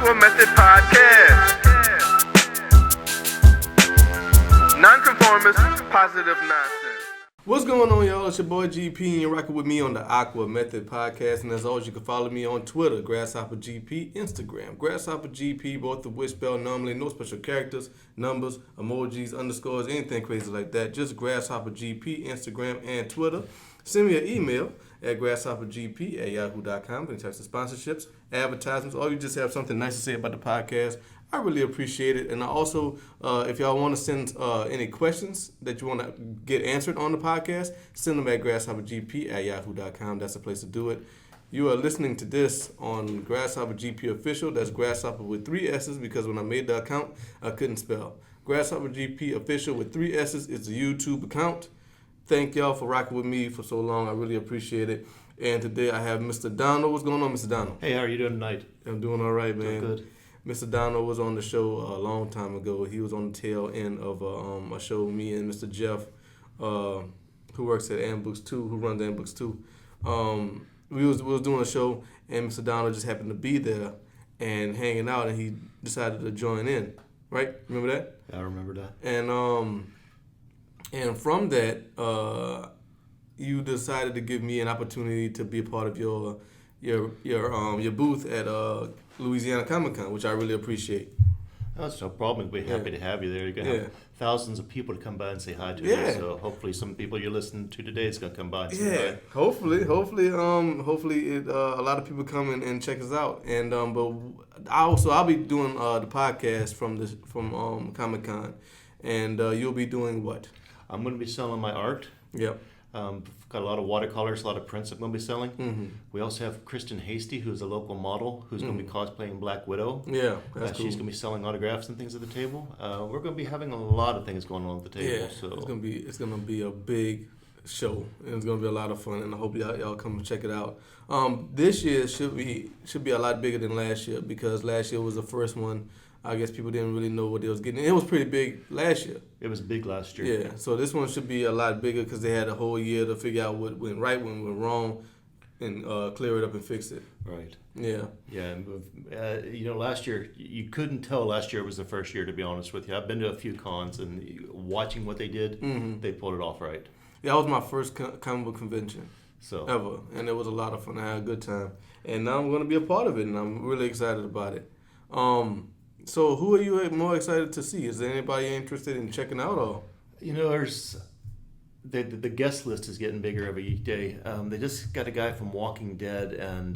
AquaMethodPodcast. Nonconformist, positive nonsense. What's going on, y'all? It's your boy GP, and you're rocking with me on the Aqua Method Podcast. And as always, you can follow me on Twitter, GrasshopperGP, Instagram, GrasshopperGP, both of which spell normally no special characters, numbers, emojis, underscores, anything crazy like that. Just GrasshopperGP, Instagram, and Twitter. Send me an email at GrasshopperGP@yahoo.com. Any types of sponsorships, advertisements, or you just have something nice to say about the podcast. I really appreciate it. And I also, if y'all want to send any questions that you want to get answered on the podcast, send them at GrasshopperGP@yahoo.com. That's the place to do it. You are listening to this on GrasshopperGP Official. That's Grasshopper with 3 S's because when I made the account, I couldn't spell. GrasshopperGP Official with 3 S's is the YouTube account. Thank y'all for rocking with me for so long. I really appreciate it. And today I have Mr. Donald. What's going on, Mr. Donald? Hey, how are you doing tonight? I'm doing all right, man. Doing good. Mr. Donald was on the show a long time ago. He was on the tail end of a show, me and Mr. Jeff, who works at Ambooks 2, who runs Ambooks 2. We was doing a show, and Mr. Donald just happened to be there and hanging out, and he decided to join in. Right? Remember that? Yeah, I remember that. And from that, you decided to give me an opportunity to be a part of your booth at Louisiana Comic-Con, which I really appreciate. That's no problem. We're happy to have you there. You're going to have thousands of people to come by and say hi to you. So hopefully some people you're listening to today is going to come by and say hi. Hopefully it, a lot of people come in and check us out. And but I'll be doing the podcast from Comic-Con, and you'll be doing what? I'm going to be selling my art. Yep. Got a lot of watercolors, a lot of prints I'm going to be selling. Mm-hmm. We also have Kristen Hasty, who's a local model, who's going to be cosplaying Black Widow. Yeah, that's cool. She's going to be selling autographs and things at the table. We're going to be having a lot of things going on at the table. Yeah, so it's gonna be a big show, and it's gonna be a lot of fun. And I hope y'all come and check it out. This year should be a lot bigger than last year because last year was the first one. I guess people didn't really know what they was getting. It was pretty big last year. It was big last year. Yeah, so this one should be a lot bigger because they had a whole year to figure out what went right, what went wrong, and clear it up and fix it. Right. Yeah. Yeah. Last year, you couldn't tell last year was the first year, to be honest with you. I've been to a few cons, and watching what they did, they pulled it off right. Yeah, that was my first comic book convention ever, and it was a lot of fun. I had a good time. And now I'm going to be a part of it, and I'm really excited about it. So who are you more excited to see? Is there anybody interested in checking out? Or there's the guest list is getting bigger every day. They just got a guy from Walking Dead and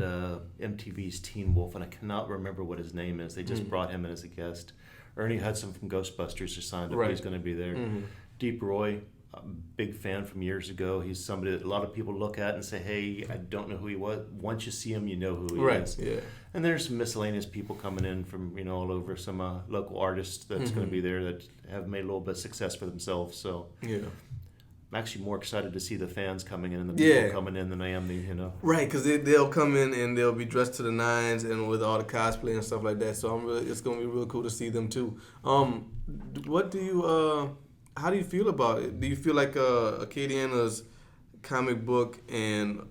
MTV's Teen Wolf, and I cannot remember what his name is. They just brought him in as a guest. Ernie Hudson from Ghostbusters is signed up. Right. He's going to be there. Mm-hmm. Deep Roy, a big fan from years ago. He's somebody that a lot of people look at and say, hey, I don't know who he was. Once you see him, you know who he is. Yeah. And there's some miscellaneous people coming in from, all over, some local artists that's going to be there that have made a little bit of success for themselves. So I'm actually more excited to see the fans coming in and the people coming in than I am Right, because they'll come in and they'll be dressed to the nines and with all the cosplay and stuff like that. So it's going to be real cool to see them too. What do you... how do you feel about it? Do you feel like Acadiana's comic book and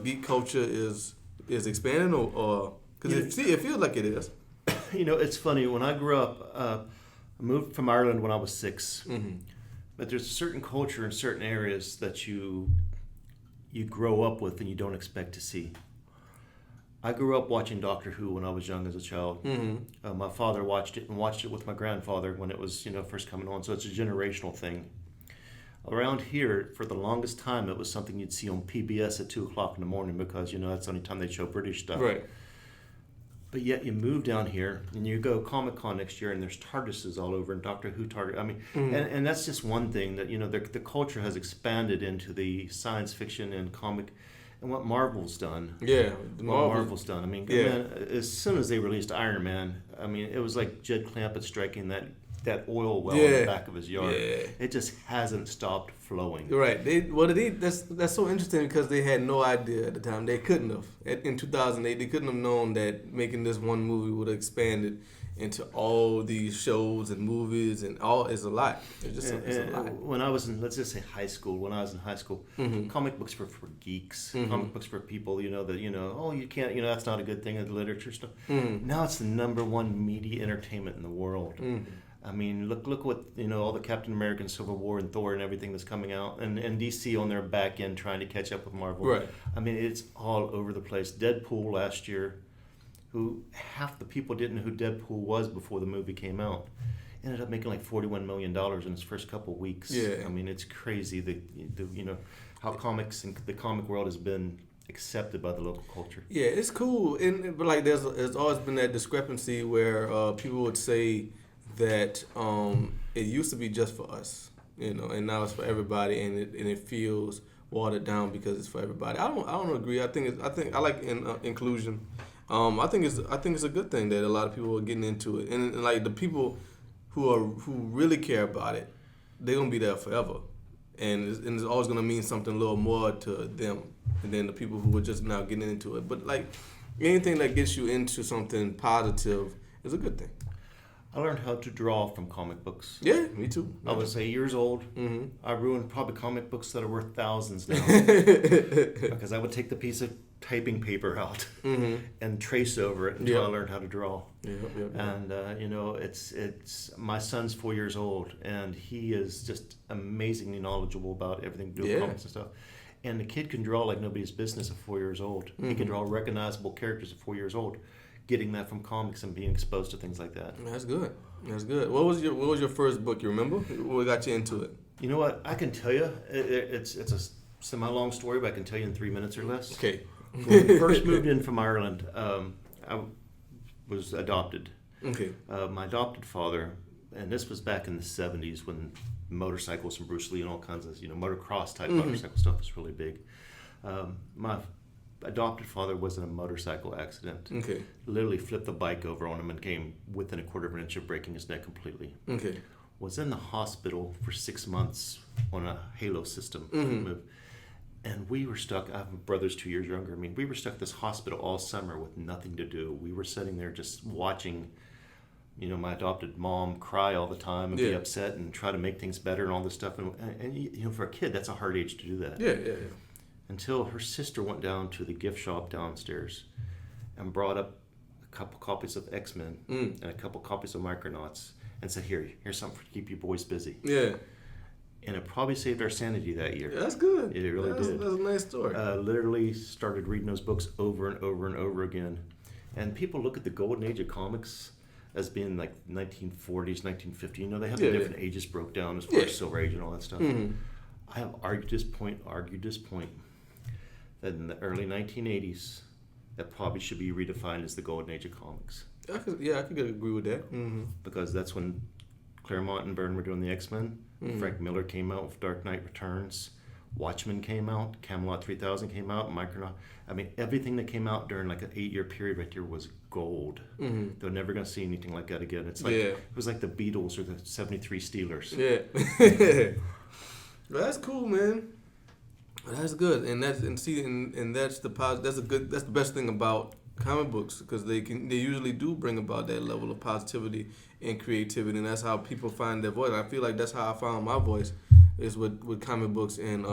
geek culture is expanding, or because it feels like it is? It's funny. When I grew up, I moved from Ireland when I was 6. Mm-hmm. But there's a certain culture in certain areas that you grow up with and you don't expect to see. I grew up watching Doctor Who when I was young as a child. Mm-hmm. My father watched it with my grandfather when it was first coming on. So it's a generational thing. Around here, for the longest time, it was something you'd see on PBS at 2 o'clock in the morning because that's the only time they show British stuff. Right. But yet you move down here and you go Comic-Con next year and there's TARDISes all over and Doctor Who TARDIS. I mean, and that's just one thing that the culture has expanded into the science fiction and comic. And what Marvel's done. Yeah. Marvel's done. I mean, man, as soon as they released Iron Man, I mean, it was like Jed Clampett striking that oil well in the back of his yard. Yeah. It just hasn't stopped flowing. Right. That's so interesting because they had no idea at the time. They couldn't have. In 2008, they couldn't have known that making this one movie would have expanded into all these shows and movies and all. It's a lot. It's a lot. When I was in, let's just say high school, comic books were for geeks. Comic books for people, oh, you can't, that's not a good thing in the literature stuff. Now it's the number one media entertainment in the world. I mean, look what, all the Captain America, Civil War, and Thor and everything that's coming out, and DC on their back end trying to catch up with Marvel. Right. I mean, it's all over the place. Deadpool last year, who half the people didn't know who Deadpool was before the movie came out, ended up making like $41 million in its first couple of weeks. Yeah. I mean, it's crazy how comics and the comic world has been accepted by the local culture. Yeah, it's cool, but like there's always been that discrepancy where people would say that it used to be just for us, and now it's for everybody, and it feels watered down because it's for everybody. I don't agree. I think I like inclusion. I think it's a good thing that a lot of people are getting into it, and like the people who really care about it, they're gonna be there forever, and it's always gonna mean something a little more to them than the people who are just now getting into it. But like anything that gets you into something positive is a good thing. I learned how to draw from comic books. Yeah, me too. I was 8 years old. Mm-hmm. I ruined probably comic books that are worth thousands now because I would take the piece of typing paper out and trace over it until I learned how to draw. And it's my son's 4 years old, and he is just amazingly knowledgeable about everything to do with comics and stuff. And the kid can draw like nobody's business at 4 years old. He can draw recognizable characters at 4 years old. Getting that from comics and being exposed to things like that. That's good. What was your first book? You remember? What got you into it? You know what? I can tell you. It's a semi-long story, but I can tell you in 3 minutes or less. Okay. When we first moved in from Ireland, I was adopted. Okay. My adopted father, and this was back in the 70s when motorcycles and Bruce Lee and all kinds of motocross type motorcycle stuff was really big. My adopted father was in a motorcycle accident. Okay. Literally flipped the bike over on him and came within a quarter of an inch of breaking his neck completely. Okay. Was in the hospital for 6 months on a halo system. And we were stuck. I have brothers 2 years younger. I mean, we were stuck at this hospital all summer with nothing to do. We were sitting there just watching, my adopted mom cry all the time and be upset and try to make things better and all this stuff. And for a kid, that's a hard age to do that. Yeah. Until her sister went down to the gift shop downstairs and brought up a couple copies of X-Men and a couple copies of Micronauts and said, here's something to keep you boys busy. Yeah. And it probably saved our sanity that year. Yeah, that's good. It really did. That's a nice story. Literally started reading those books over and over and over again. And people look at the golden age of comics as being like 1940s, 1950s. They have the different ages broke down as far as Silver Age and all that stuff. I have argued this point, that in the early 1980s, that probably should be redefined as the golden age of comics. I could agree with that. Because that's when Claremont and Byrne were doing the X-Men. Frank Miller came out with Dark Knight Returns. Watchmen came out. Camelot 3000 came out. Micronaut. I mean, everything that came out during like an 8-year period right there was gold. They're never going to see anything like that again. It's like it was like the Beatles or the 73 Steelers. Yeah. Well, that's cool, man. That's good, and that's the that's the best thing about comic books, because they usually do bring about that level of positivity and creativity, and that's how people find their voice. I feel like that's how I found my voice, is with comic books and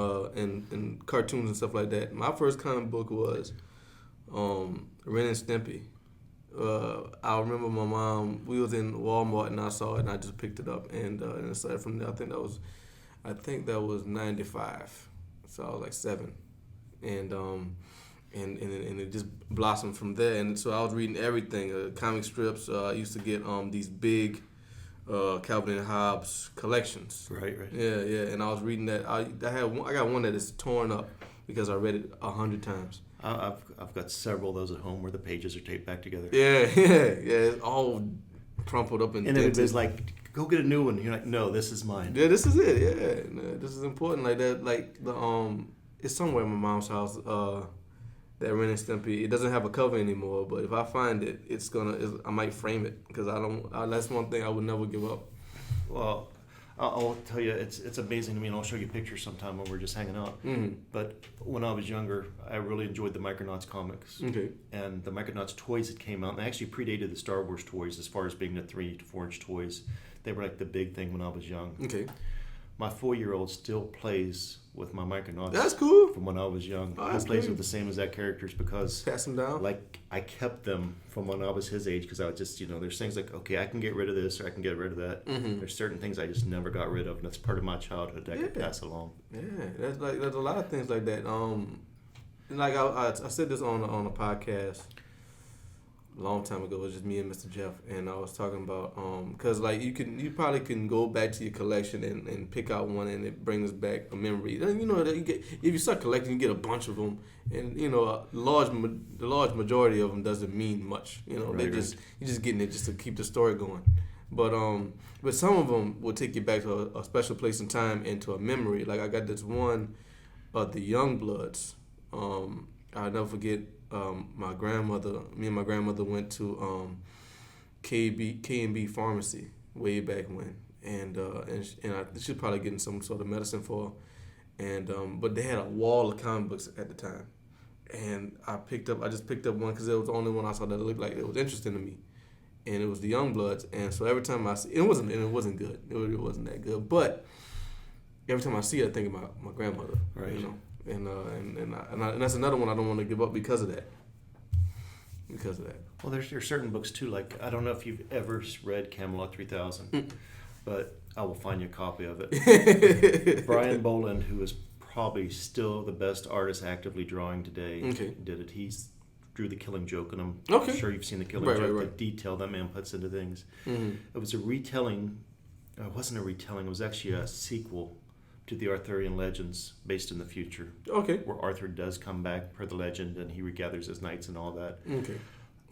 cartoons and stuff like that. My first comic book was Ren and Stimpy. I remember my mom. We was in Walmart and I saw it and I just picked it up and it started from there. I think that was 95. So I was like 7, and it just blossomed from there. And so I was reading everything, comic strips. I used to get these big Calvin and Hobbes collections. Right. Yeah. And I was reading that. I got one that is torn up because I read it 100 times. I've got several of those at home where the pages are taped back together. Yeah. It's all crumpled up and everybody's like, go get a new one. You're like, no, this is mine. Yeah, this is it. Yeah, no, this is important. Like that. Like the it's somewhere in my mom's house. That Ren and Stimpy. It doesn't have a cover anymore, but if I find it, I might frame it because I don't. That's one thing I would never give up. Well, I'll tell you, it's amazing to me, and I'll show you pictures sometime when we're just hanging out. But when I was younger, I really enjoyed the Micronauts comics. Okay. And the Micronauts toys that came out, and they actually predated the Star Wars toys as far as being the 3 to 4 inch toys. They were like the big thing when I was young. Okay. My 4-year-old still plays with my Micronauts. That's cool. From when I was young. Oh, He that's plays great. with the same exact characters because Pass them down. like I kept them from when I was his age because I was just, there's things like, okay, I can get rid of this or I can get rid of that. There's certain things I just never got rid of, and that's part of my childhood that I could pass along. Yeah, there's a lot of things like that. Like I said this on a podcast a long time ago. It was just me and Mr. Jeff, and I was talking about because like you probably can go back to your collection and pick out one, and it brings back a memory. And, that you get, if you start collecting, you get a bunch of them, and the large majority of them doesn't mean much. You're just getting it just to keep the story going. But some of them will take you back to a special place in time and to a memory. Like I got this one of the Youngbloods. I'll never forget. Me and my grandmother went to K&B Pharmacy way back when, and she was probably getting some sort of medicine for her, but they had a wall of comic books at the time, and I just picked up one because it was the only one I saw that looked like it was interesting to me, and it was the Youngbloods, and so every time I see it wasn't good, it wasn't that good, but every time I see it I think about my grandmother, right? And that's another one I don't want to give up because of that. Well, there's certain books too. Like I don't know if you've ever read Camelot 3000, but I will find you a copy of it. Brian Boland, who is probably still the best artist actively drawing today, did it. He drew The Killing Joke, and I'm sure you've seen The Killing Joke. The detail that man puts into things. It was a retelling. It wasn't a retelling. It was actually a sequel to the Arthurian legends based in the future. Okay. Where Arthur does come back per the legend and he regathers his knights and all that. Okay.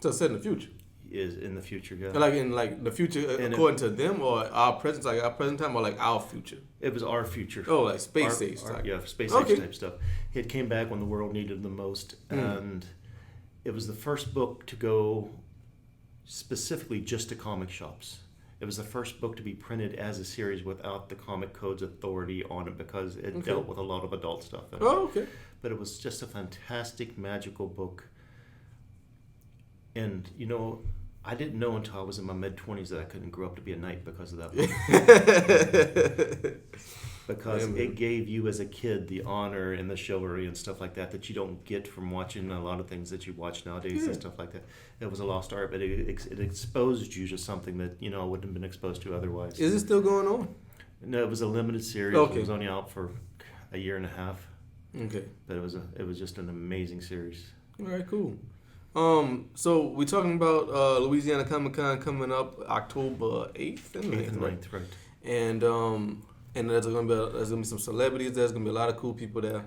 So it's set in the future. Is in the future, yeah. Like in the future according to them or our present, like our present time or like our future? It was our future. Oh, like space age type. Yeah, space age type stuff. It came back when the world needed it the most, and it was the first book to go specifically just to comic shops. It was the first book to be printed as a series without the Comic Code's authority on it because it dealt with a lot of adult stuff in it. Oh, okay. But it was just a fantastic, magical book. And, I didn't know until I was in my mid-20s that I couldn't grow up to be a knight because of that book. Because it gave you as a kid the honor and the chivalry and stuff like that you don't get from watching a lot of things that you watch nowadays and stuff like that. It was a lost art, but it exposed you to something that, I wouldn't have been exposed to otherwise. Is it still going on? No, it was a limited series. Okay. It was only out for a year and a half. Okay. But it was just an amazing series. All right, cool. So we're talking about Louisiana Comic Con coming up October 8th and 9th, right? And there's gonna be some celebrities. There's gonna be a lot of cool people there.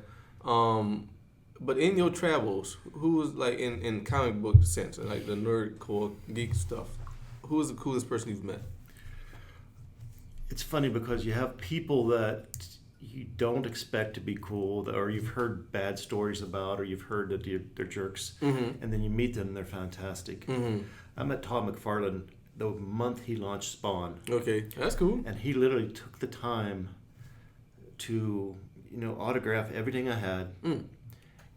But in your travels, who's like in comic book sense, like the nerd core geek stuff, who is the coolest person you've met? It's funny because you have people that you don't expect to be cool, or you've heard bad stories about, or you've heard that they're jerks, and then you meet them and they're fantastic. I met Todd McFarlane the month he launched Spawn. Okay, that's cool. And he literally took the time to, autograph everything I had.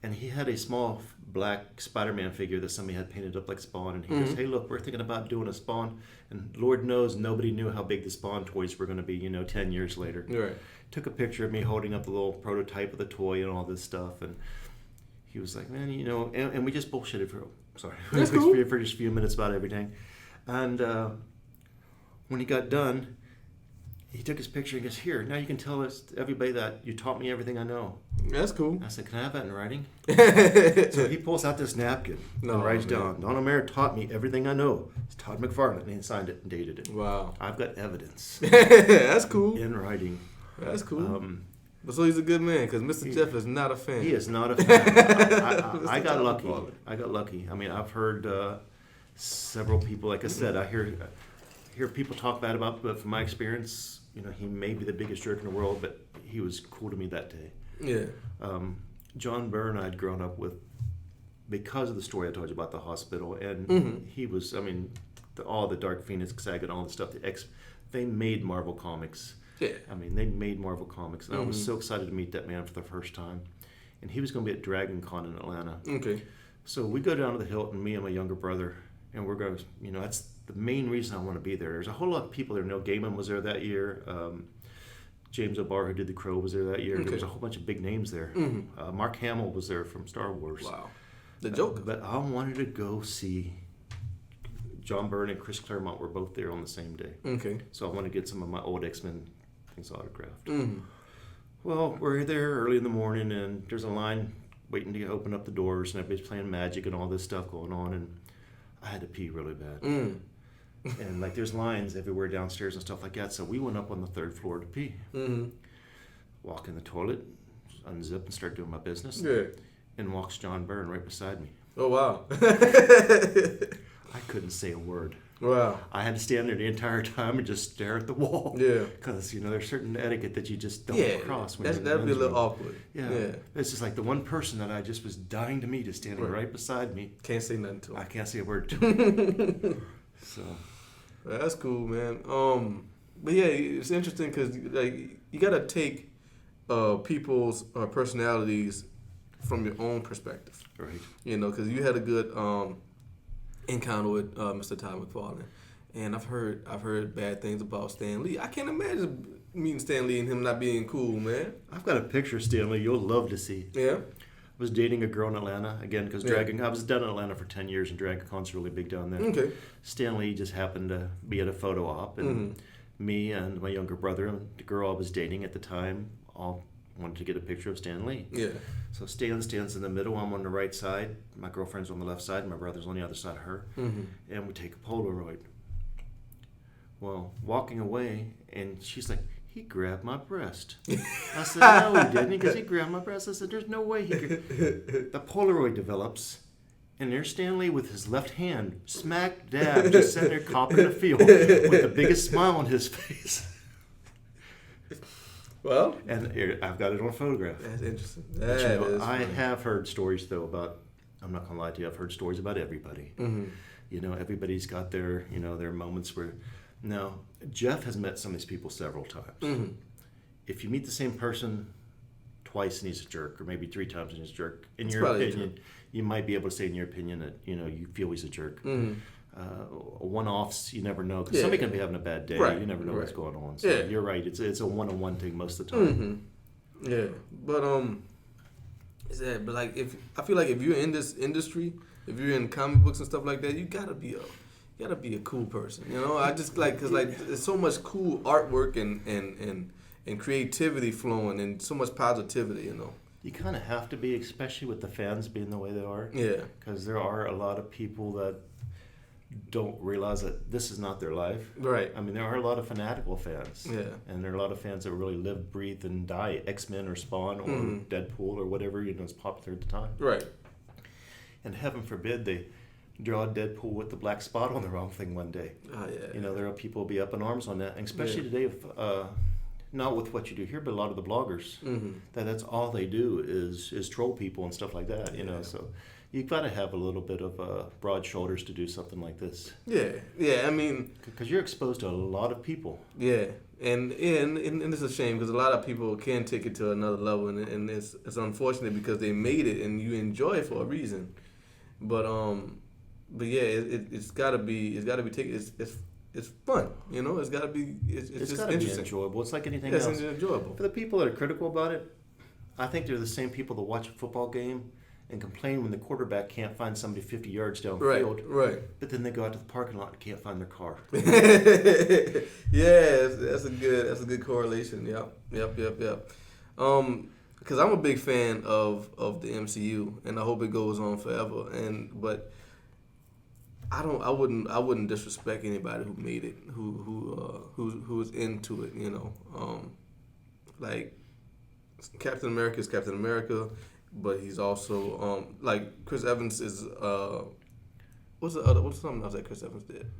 And he had a small black Spider-Man figure that somebody had painted up like Spawn. And he goes, hey, look, we're thinking about doing a Spawn. And Lord knows nobody knew how big the Spawn toys were going to be, 10 years later. Right. Took a picture of me holding up the little prototype of the toy and all this stuff. And he was like, man, and we just bullshitted for just a few minutes about everything. And when he got done, he took his picture and goes, here, now you can tell everybody that you taught me everything I know. That's cool. I said, can I have that in writing? So he pulls out this napkin and writes down, Don O'Mara taught me everything I know. It's Todd McFarlane. And he signed it and dated it. Wow. I've got evidence. That's cool. In writing. That's cool. But so he's a good man because Mr. Jeff is not a fan. He is not a fan. I got lucky. I got lucky. I mean, I've heard several people, like I said, I hear people talk bad about, but from my experience, he may be the biggest jerk in the world, but he was cool to me that day. Yeah. John Byrne I'd grown up with because of the story I told you about the hospital, and he was, all the Dark Phoenix saga and all the stuff, they made Marvel Comics. Yeah. I mean, they made Marvel Comics, and I was so excited to meet that man for the first time. And he was going to be at Dragon Con in Atlanta. Okay. So we go down to the Hilton, me and my younger brother, and we're going to, that's the main reason I want to be there. There's a whole lot of people there. Neil Gaiman was there that year. James O'Barr, who did The Crow, was there that year. Okay. There was a whole bunch of big names there. Mark Hamill was there from Star Wars. Wow. The Joker. But I wanted to go see John Byrne and Chris Claremont were both there on the same day. Okay. So I wanted to get some of my old X-Men things autographed. Mm-hmm. Well, we're there early in the morning, and there's a line waiting to open up the doors, and everybody's playing Magic and all this stuff going on, and I had to pee really bad. And like there's lines everywhere downstairs and stuff like that, so we went up on the 3rd floor to pee. Walk in the toilet, unzip and start doing my business. Yeah. And walks John Byrne right beside me. Oh, wow. I couldn't say a word. Wow. I had to stand there the entire time and just stare at the wall. Yeah. Because, there's certain etiquette that you just don't cross. That'd be a little awkward. Yeah. It's just like the one person that I just was dying to meet is standing right beside me. Can't say nothing to him. I can't say a word to him. So. That's cool, man. But yeah, it's interesting because like you got to take people's personalities from your own perspective. Right. Because you had a good encounter with Mr. Todd McFarlane, and I've heard bad things about Stan Lee. I can't imagine meeting Stan Lee and him not being cool, man. I've got a picture of Stan Lee you'll love to see. Yeah. I was dating a girl in Atlanta again because I was down in Atlanta for 10 years, and Dragon Con's really big down there. Okay. Stan Lee just happened to be at a photo op, and me and my younger brother and the girl I was dating at the time all wanted to get a picture of Stan Lee. Yeah. So Stan stands in the middle. I'm on the right side. My girlfriend's on the left side. And my brother's on the other side of her. And we take a Polaroid. Well, walking away, and she's like, "He grabbed my breast." I said, "No, he didn't, because he grabbed my breast." I said, "There's no way he could." The Polaroid develops, and there's Stan Lee with his left hand, smack dab, just sitting there copping the field with the biggest smile on his face. Well, and I've got it on photograph. That's interesting. I have heard stories though about. I'm not gonna lie to you. I've heard stories about everybody. Everybody's got their their moments where. Now, Jeff has met some of these people several times. If you meet the same person twice and he's a jerk, or maybe 3 times and he's a jerk, in your opinion, you might be able to say in your opinion that you feel he's a jerk. One-offs, you never know, because somebody can be having a bad day. Right. You never know what's going on. So you're right. It's a one-on-one thing most of the time. Yeah, but but like I feel like if you're in this industry, if you're in comic books and stuff like that, you gotta be a cool person. I just because there's so much cool artwork and creativity flowing and so much positivity. You kind of have to be, especially with the fans being the way they are. Yeah. Because there are a lot of people that don't realize that this is not their life. Right. I mean, there are a lot of fanatical fans. Yeah. And there are a lot of fans that really live, breathe, and die X-Men or Spawn or Deadpool or whatever is popular at the time. Right. And heaven forbid they draw Deadpool with the black spot on the wrong thing one day. Oh, yeah. There are people who be up in arms on that, and especially today, not with what you do here, but a lot of the bloggers, that's all they do is troll people and stuff like that. So you've got to have a little bit of broad shoulders to do something like this. Yeah. I mean, because you're exposed to a lot of people. Yeah, and it's a shame because a lot of people can take it to another level, and it's unfortunate because they made it and you enjoy it for a reason, but yeah, it's gotta be taken. It's fun, It's gotta be. It's just gotta interesting. be enjoyable. It's like anything else. It's enjoyable. For the people that are critical about it, I think they're the same people that watch a football game and complain when the quarterback can't find somebody 50 yards downfield. Right. But then they go out to the parking lot and can't find their car. Yeah, that's a good correlation. Yep. Because I'm a big fan of the MCU, and I hope it goes on forever. But I wouldn't disrespect anybody who made it, who's into it. Like Captain America is Captain America, but he's also like Chris Evans is what's something else that Chris Evans did?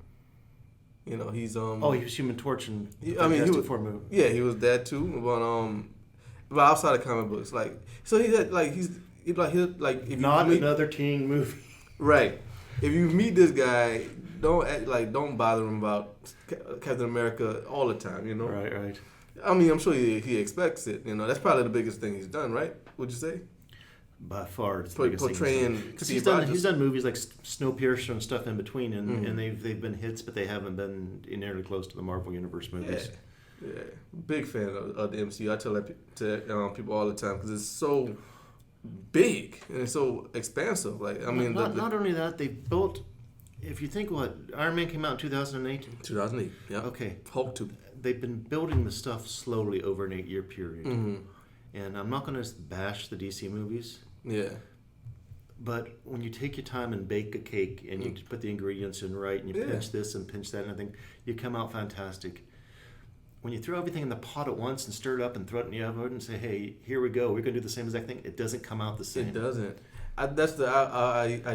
He's he was Human Torch and he was Four movie. Yeah, he was that too. But outside of comic books, he's if not you meet, another teen movie. Right. If you meet this guy, don't bother him about Captain America all the time. Right. I mean, I'm sure he expects it. You know, that's probably the biggest thing he's done, right? Would you say? By far, it's the biggest Portraying thing because Steve he's done movies like Snowpiercer and stuff in between, Mm-hmm. and they've been hits, but they haven't been nearly close to the Marvel Universe movies. Yeah, big fan of the MCU. I tell that to people all the time because it's so big and it's so expansive. Like, I mean, not only that, they built. If you think what Iron Man came out in 2008. 2008. Yeah. Okay. Hulk 2. They've been building the stuff slowly over an 8-year period, Mm-hmm. and I'm not going to bash the DC movies. Yeah. But when you take your time and bake a cake and you put the ingredients in right and you pinch this and pinch that and everything, you come out fantastic. When you throw everything in the pot at once and stir it up and throw it in the oven and say, hey, here we go, we're going to do the same exact thing, it doesn't come out the same. It doesn't. I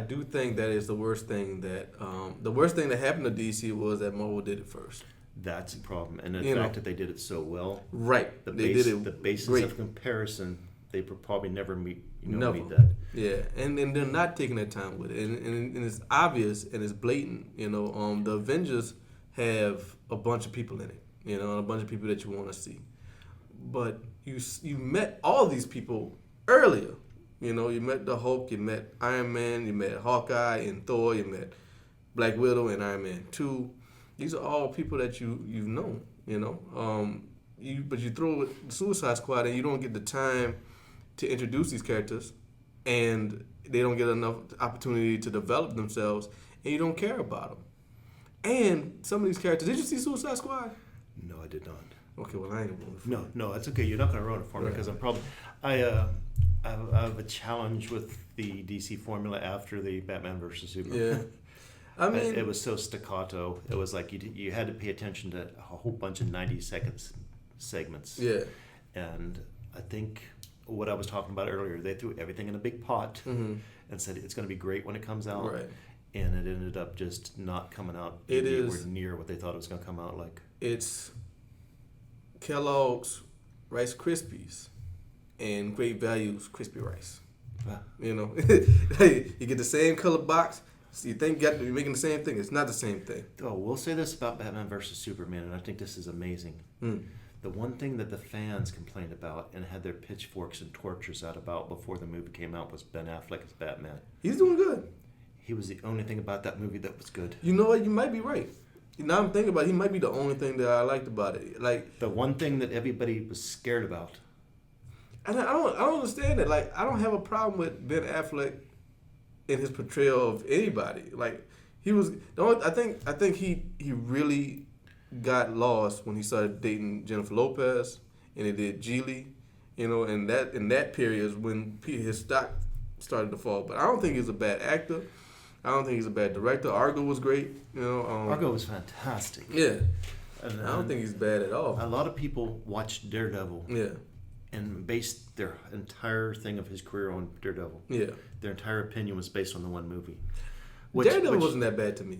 do think that is the worst thing that happened to DC was that Marvel did it first. That's a problem. And the fact that they did it so well. Right. The basis great. of comparison, they would probably never meet Never. that. Yeah, and they're not taking their time with it, and it's obvious and it's blatant. You know, the Avengers have a bunch of people in it. You know, a bunch of people that you want to see, but you met all these people earlier. You know, you met the Hulk, you met Iron Man, you met Hawkeye and Thor, you met Black Widow and Iron Man 2. These are all people that you've known. You know, but you throw the Suicide Squad and you don't get the time to introduce these characters, and they don't get enough opportunity to develop themselves, and you don't care about them. And some of these characters, did you see Suicide Squad? No, I did not. Okay, well, I ain't ruining it for you. No, that's okay. You're not going to ruin it for me because I'm probably... I have a challenge with the DC formula after the Batman vs. Superman. Yeah. I mean... It was so staccato. It was like you had to pay attention to a whole bunch of 90-second segments. Yeah. And I think what I was talking about earlier, they threw everything in a big pot and said it's going to be great when it comes out. Right. And it ended up just not coming out anywhere near what they thought it was going to come out like. It's Kellogg's Rice Krispies and Great Value's Crispy Rice. You know, you get the same color box. So you think you're making the same thing. It's not the same thing. Oh, we'll say this about Batman versus Superman, and I think this is amazing. The one thing that the fans complained about and had their pitchforks and torches out about before the movie came out was Ben Affleck as Batman. He's doing good. He was the only thing about that movie that was good. You know what? You might be right. Now I'm thinking about it, he might be the only thing that I liked about it. Like the one thing that everybody was scared about. And I don't understand it. Like, I don't have a problem with Ben Affleck in his portrayal of anybody. Like, he was I think he really got lost when he started dating Jennifer Lopez and he did Geely, you know, and that period is when his stock started to fall. But I don't think he's a bad actor. I don't think he's a bad director. Argo was great, you know. Argo was fantastic. Yeah. And I don't think he's bad at all. A lot of people watched Daredevil. Yeah. And based their entire thing of his career on Daredevil. Yeah. Their entire opinion was based on the one movie. Daredevil wasn't that bad to me.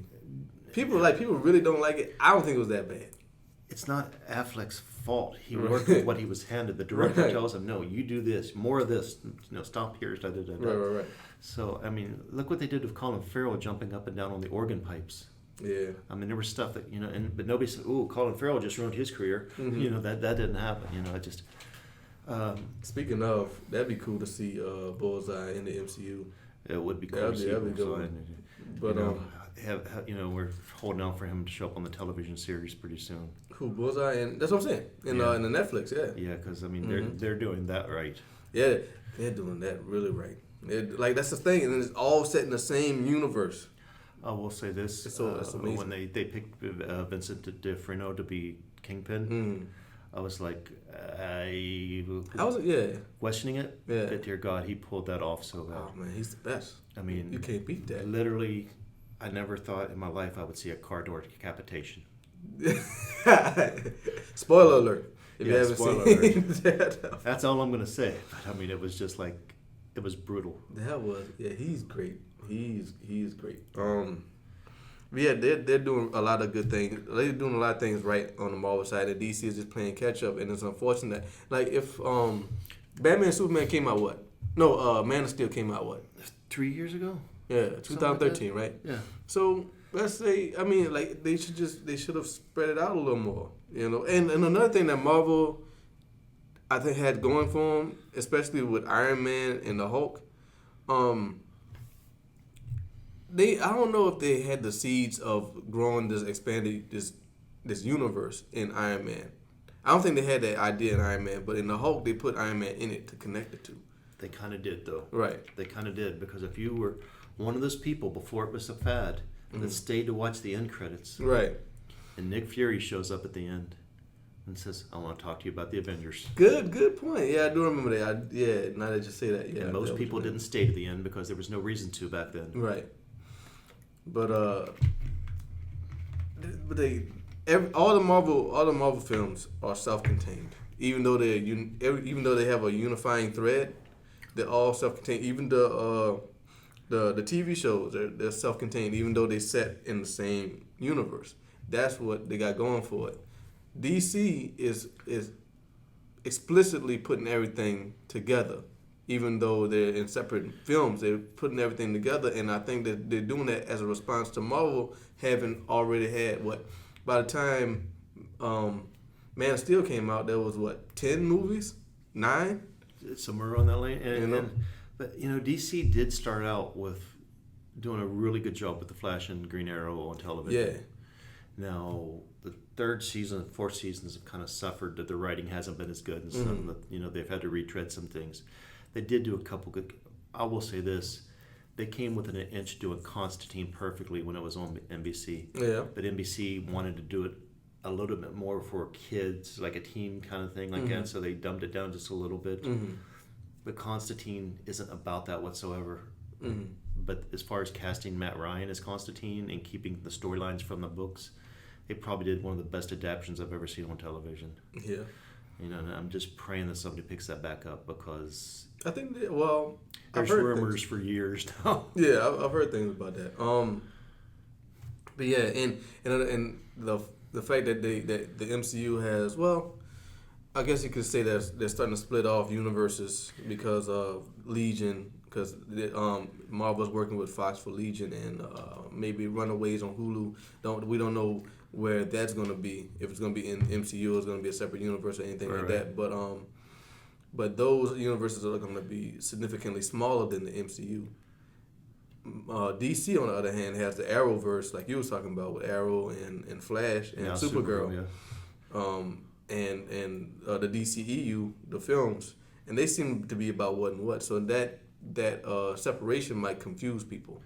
People really don't like it. I don't think it was that bad. It's not Affleck's fault. He worked with what he was handed. The director tells him, no, you do this, more of this, stop here, da da da da. Right. So, I mean, look what they did with Colin Farrell jumping up and down on the organ pipes. Yeah. I mean, there was stuff that, but nobody said, ooh, Colin Farrell just ruined his career. Mm-hmm. That didn't happen. It just... Speaking of, that'd be cool to see Bullseye in the MCU. It would be cool to see Bullseye. But we're holding out for him to show up on the television series pretty soon. Who, Bullseye? And that's what I'm saying. In the Netflix, yeah. Yeah, because I mean they're doing that right. Yeah, they're doing that really right. That's the thing, and it's all set in the same universe. I will say this: it's amazing. When they picked Vincent D'Onofrio to be Kingpin, I was like, I was questioning it. Yeah. But dear God, he pulled that off so well. Oh man, he's the best. I mean, you can't beat that. Literally, I never thought in my life I would see a car door decapitation. Spoiler alert! If you haven't seen that. That's all I'm gonna say. But I mean, it was just like, it was brutal. That was he's great. He's great. They're doing a lot of good things. They're doing a lot of things right on the Marvel side, and DC is just playing catch up. And it's unfortunate. Like if Batman and Superman came out what? No, Man of Steel came out what? 3 years ago. Yeah, 2013, right? Yeah. So let's say, I mean, like they should have spread it out a little more, you know. And another thing that Marvel, I think, had going for them, especially with Iron Man and the Hulk, I don't know if they had the seeds of growing this expanded this universe in Iron Man. I don't think they had that idea in Iron Man, but in the Hulk they put Iron Man in it to connect it to. They kind of did, though. Right. They kind of did, because if you were one of those people before it was a fad that stayed to watch the end credits, right, and Nick Fury shows up at the end and says, "I want to talk to you about the Avengers." Good point. Yeah, I do remember that. Now that you say that, yeah. And most people didn't stay to the end because there was no reason to back then. Right. But all the Marvel films are self-contained. Even though they have a unifying thread, they're all self-contained. Even the TV shows, they're self-contained, even though they set in the same universe. That's what they got going for it. DC is explicitly putting everything together. Even though they're in separate films, they're putting everything together, and I think that they're doing that as a response to Marvel having already had by the time Man of Steel came out, there was 10 movies, 9, somewhere on that lane. But DC did start out with doing a really good job with the Flash and Green Arrow on television. Yeah. Now the third season and fourth seasons have kind of suffered that the writing hasn't been as good, and some they've had to retread some things. They did do a couple good. I will say this: they came within an inch doing Constantine perfectly when it was on NBC. Yeah. But NBC wanted to do it a little bit more for kids, like a teen kind of thing, like that. So they dumbed it down just a little bit. But Constantine isn't about that whatsoever. But as far as casting Matt Ryan as Constantine and keeping the storylines from the books, they probably did one of the best adaptations I've ever seen on television. Yeah. And I'm just praying that somebody picks that back up, because I think there's rumors for years now. Yeah, I've heard things about that. But yeah, and the fact that the MCU has, I guess you could say that they're starting to split off universes because of Legion, because Marvel's working with Fox for Legion, and maybe Runaways on Hulu. We don't know where that's going to be. If it's going to be in MCU, it's going to be a separate universe or anything like that. But those universes are going to be significantly smaller than the MCU. DC, on the other hand, has the Arrowverse, like you was talking about, with Arrow and Flash and Supergirl. And the DCEU, the films, and they seem to be about what and what. So that separation might confuse people.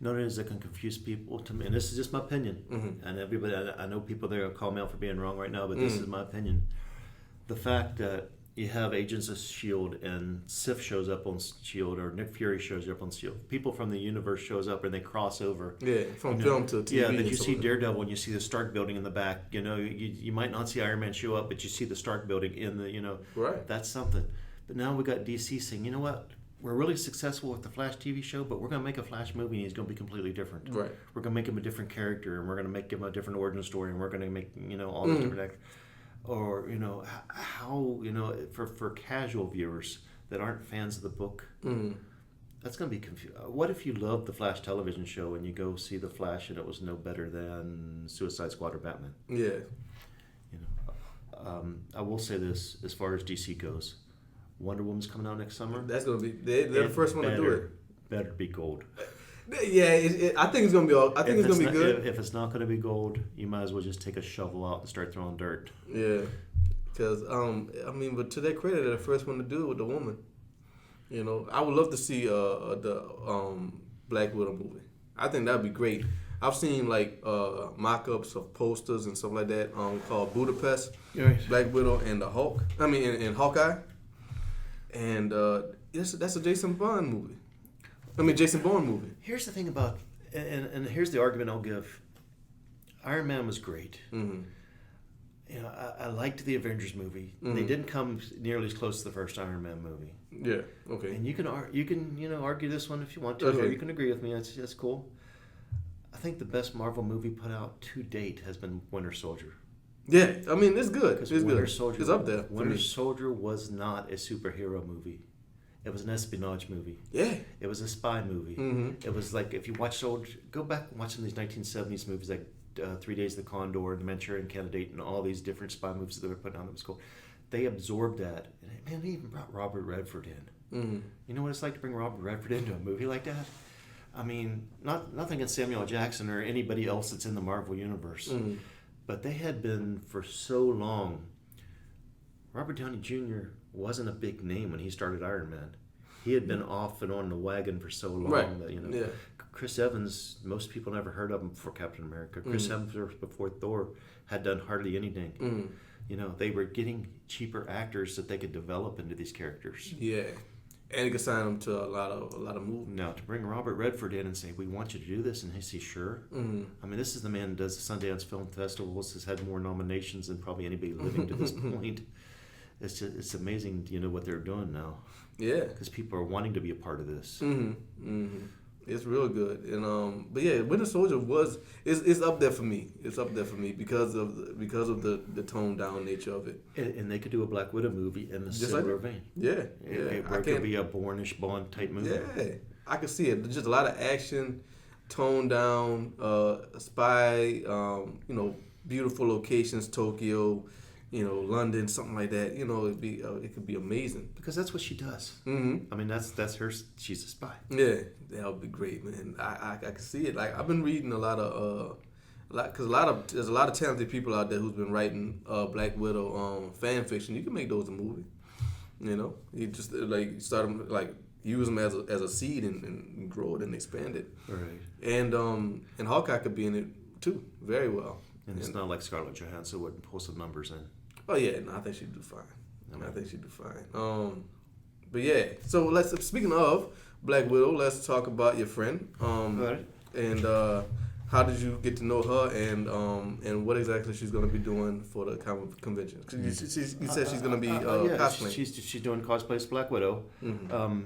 No, it is. That can confuse people. To me, and this is just my opinion. And everybody, I know people there will call me out for being wrong right now, but this is my opinion. The fact that you have Agents of S.H.I.E.L.D. and Sif shows up on S.H.I.E.L.D. or Nick Fury shows up on S.H.I.E.L.D. People from the universe shows up and they cross over. Yeah, from film to TV. Yeah, but you see Daredevil and you see the Stark building in the back. You might not see Iron Man show up, but you see the Stark building in the, Right. That's something. But now we got DC saying, you know what? We're really successful with the Flash TV show, but we're going to make a Flash movie and he's going to be completely different. Right. We're going to make him a different character, and we're going to make him a different origin story, and we're going to make, all these different actors. Or, how, for casual viewers that aren't fans of the book, that's going to be confusing. What if you love the Flash television show and you go see the Flash and it was no better than Suicide Squad or Batman? Yeah. I will say this, as far as DC goes, Wonder Woman's coming out next summer. That's going to be, they're the first one to do it. Better be gold. Yeah, I think it's going to be. I think it's going to be good. If it's not going to be gold, you might as well just take a shovel out and start throwing dirt. Yeah, because but to their credit, they're the first one to do it with the woman. I would love to see the Black Widow movie. I think that'd be great. I've seen mock-ups of posters and stuff like that called Budapest, right. Black Widow and the Hulk. And Hawkeye, and that's a Jason Bourne movie. Jason Bourne movie. Here's the thing about, and here's the argument I'll give. Iron Man was great. Mm-hmm. I liked the Avengers movie. Mm-hmm. They didn't come nearly as close to the first Iron Man movie. Yeah. Okay. And you can argue this one if you want to, or you can agree with me. That's cool. I think the best Marvel movie put out to date has been Winter Soldier. Yeah, it's good. It's Winter good. Soldier, it's up there. Winter Soldier was not a superhero movie. It was an espionage movie. Yeah. It was a spy movie. Mm-hmm. It was like, if you watch go back and watch some of these 1970s movies like 3 Days of the Condor, The Manchurian Candidate, and all these different spy movies that they were putting on. It was cool. They absorbed that. And man, they even brought Robert Redford in. Mm-hmm. You know what it's like to bring Robert Redford into a movie like that? I mean, nothing against Samuel L. Jackson or anybody else that's in the Marvel Universe. Mm-hmm. But they had been for so long. Robert Downey Jr. wasn't a big name when he started Iron Man. He had been off and on the wagon for so long that, you know. Yeah. Chris Evans, most people never heard of him before Captain America. Chris Evans before Thor had done hardly anything. Mm-hmm. You know, they were getting cheaper actors that they could develop into these characters. Yeah. And he could sign them to a lot of movies. Now, to bring Robert Redford in and say, we want you to do this, and he says, sure. Mm-hmm. I mean, this is the man who does the Sundance Film Festivals, has had more nominations than probably anybody living to this point. It's amazing, you know, what they're doing now. Yeah. Because people are wanting to be a part of this. Mm-hmm. Mm-hmm. It's real good, and but yeah, Winter Soldier it's up there for me. It's up there for me because of the toned down nature of it. And they could do a Black Widow movie in the similar vein. Yeah, Where it could be a Bourne-ish Bond type movie. Yeah, I could see it. Just a lot of action, toned down, spy. You know, beautiful locations, Tokyo. You know, London, something like that. You know, it could be amazing. Because that's what she does. Mm-hmm. I mean, that's her. She's a spy. Yeah, that would be great, man. I can see it. Like, I've been reading there's a lot of talented people out there who's been writing Black Widow fan fiction. You can make those a movie. You know, you just like start them, like use them as a seed and grow it and expand it. Right. And Hawkeye could be in it too, very well. And it's not like Scarlett Johansson would pull some numbers in. Oh yeah, no, I think she'd do fine. I think she'd do fine. But yeah, so speaking of Black Widow, let's talk about your friend. Right. And how did you get to know her, and what exactly she's going to be doing for the convention? You said she's going to be cosplaying. She's doing cosplay as Black Widow. Mm-hmm.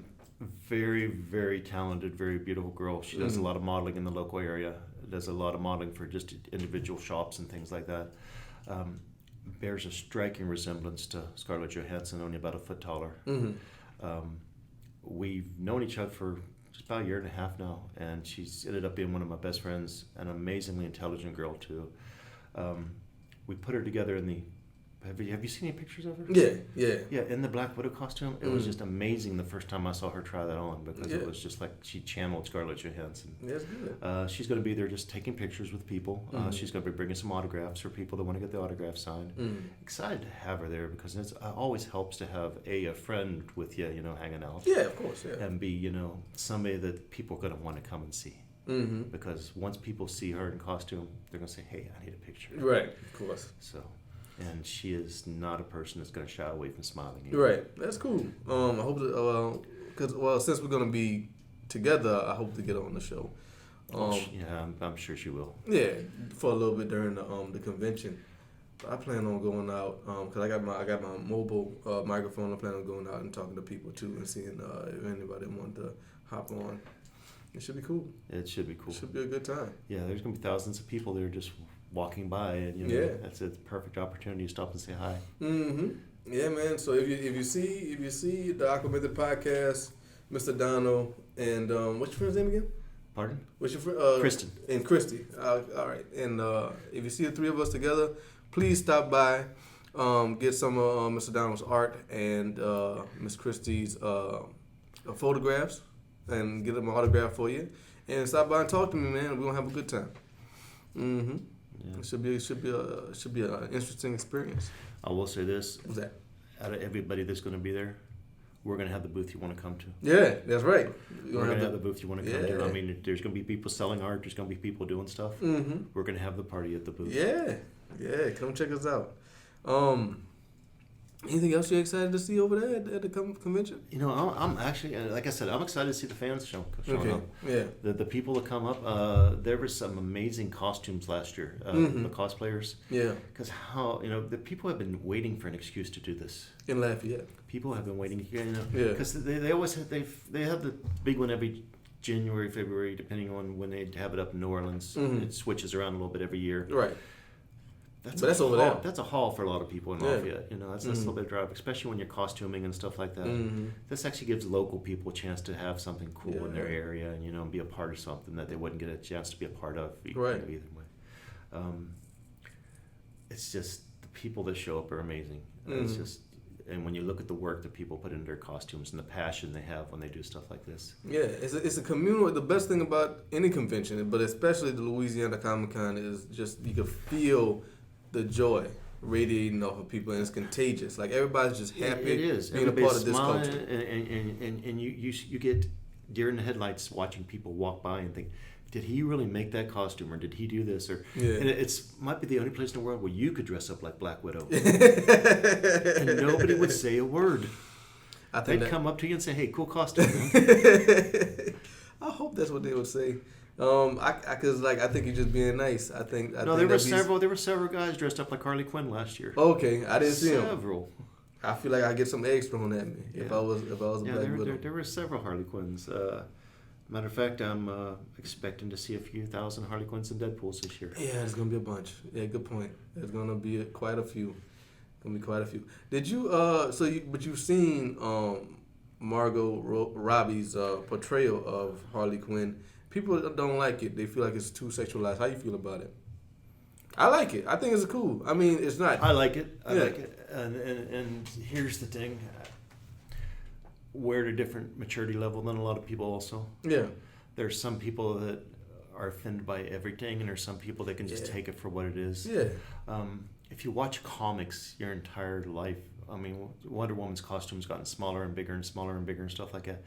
Very, very talented, very beautiful girl. She does a lot of modeling in the local area. Does a lot of modeling for just individual shops and things like that. Bears a striking resemblance to Scarlett Johansson, only about a foot taller. Mm-hmm. We've known each other for just about a year and a half now, and she's ended up being one of my best friends, an amazingly intelligent girl too. We put her together in the... Have you seen any pictures of her? Yeah, in the Black Widow costume. It was just amazing the first time I saw her try that on, because it was just like she channeled Scarlett Johansson. That's good. She's going to be there just taking pictures with people. She's going to be bringing some autographs for people that want to get the autograph signed. Excited to have her there, because it always helps to have a friend with you, you know, hanging out. Yeah, of course. Yeah. And B, you know, somebody that people are going to want to come and see. Mm-hmm. Because once people see her in costume, they're going to say, "Hey, I need a picture." Right. Of course. So. And she is not a person that's going to shy away from smiling. Either. Right. That's cool. I hope that, since we're going to be together, I hope to get her on the show. Yeah, I'm sure she will. Yeah, for a little bit during the convention. I plan on going out because I got my mobile microphone. I plan on going out and talking to people too and seeing if anybody wanted to hop on. It should be cool. It should be cool. It should be a good time. Yeah, there's going to be thousands of people that are just walking by, and you know, that's a perfect opportunity to stop and say hi. Mm-hmm. Yeah, man. So if you see the AquaMethodPodcast, Mr. Donald, and what's your friend's name again? Pardon? What's your friend? Kristen. And Christy. All right. And if you see the three of us together, please stop by, get some of Mr. Donald's art and Miss Christie's photographs, and get them an autograph for you. And stop by and talk to me, man. We're gonna have a good time. Mm-hmm. Yeah. It should be an interesting experience. I will say this: what's that? Out of everybody that's going to be there, we're going to have the booth you want to come to. Yeah, that's right. We're going to have the booth you want to come to. I mean, there's going to be people selling art. There's going to be people doing stuff. Mm-hmm. We're going to have the party at the booth. Yeah. Come check us out. Anything else you're excited to see over there at the convention? You know, I'm actually, like I said, I'm excited to see the fans showing up. Yeah. The people that come up, there were some amazing costumes last year, the cosplayers. Yeah. Because the people have been waiting for an excuse to do this. In Lafayette. People have been waiting, Yeah. Because they always have, they have the big one every January, February, depending on when they have it up in New Orleans. Mm-hmm. It switches around a little bit every year. Right. That's over there. That's a haul for a lot of people in Lafayette. You know, that's a little bit of drive, especially when you're costuming and stuff like that. This actually gives local people a chance to have something cool in their area and, you know, be a part of something that they wouldn't get a chance to be a part of either way. It's just the people that show up are amazing. It's just, and when you look at the work that people put into their costumes and the passion they have when they do stuff like this. Yeah, it's a communal. The best thing about any convention, but especially the Louisiana Comic-Con, is just you can feel the joy radiating off of people, and it's contagious. Like, everybody's just happy being a part of this culture. And you get deer in the headlights watching people walk by and think, did he really make that costume, or did he do this? Or and it's might be the only place in the world where you could dress up like Black Widow, and nobody would say a word. They'd come up to you and say, "Hey, cool costume." I hope that's what they would say. I think you're just being nice. There were several guys dressed up like Harley Quinn last year. Okay, I didn't see them. Several. I feel like I get some eggs thrown at me if I was a Black Widow. There were several Harley Quinns. Matter of fact, I'm expecting to see a few thousand Harley Quinns and Deadpools this year. Yeah, there's gonna be a bunch. Yeah, good point. There's gonna be quite a few. Did you? But you've seen Margot Robbie's portrayal of Harley Quinn. People don't like it. They feel like it's too sexualized. How you feel about it? I like it. I think it's cool. I mean, it's not. I like it. I like it. And here's the thing. We're at a different maturity level than a lot of people also. Yeah. There's some people that are offended by everything, and there's some people that can just take it for what it is. Yeah. If you watch comics your entire life, I mean, Wonder Woman's costume's gotten smaller and bigger and smaller and bigger and stuff like that.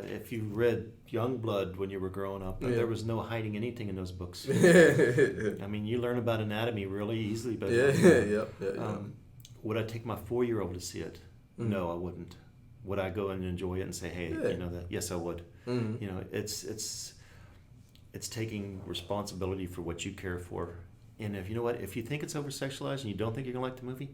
If you read Youngblood when you were growing up, there was no hiding anything in those books. I mean, you learn about anatomy really easily. But would I take my 4-year-old to see it? No, I wouldn't. Would I go and enjoy it and say, hey, you know that? Yes, I would. You know, it's taking responsibility for what you care for. And if you know what, if you think it's over sexualized and you don't think you're gonna like the movie,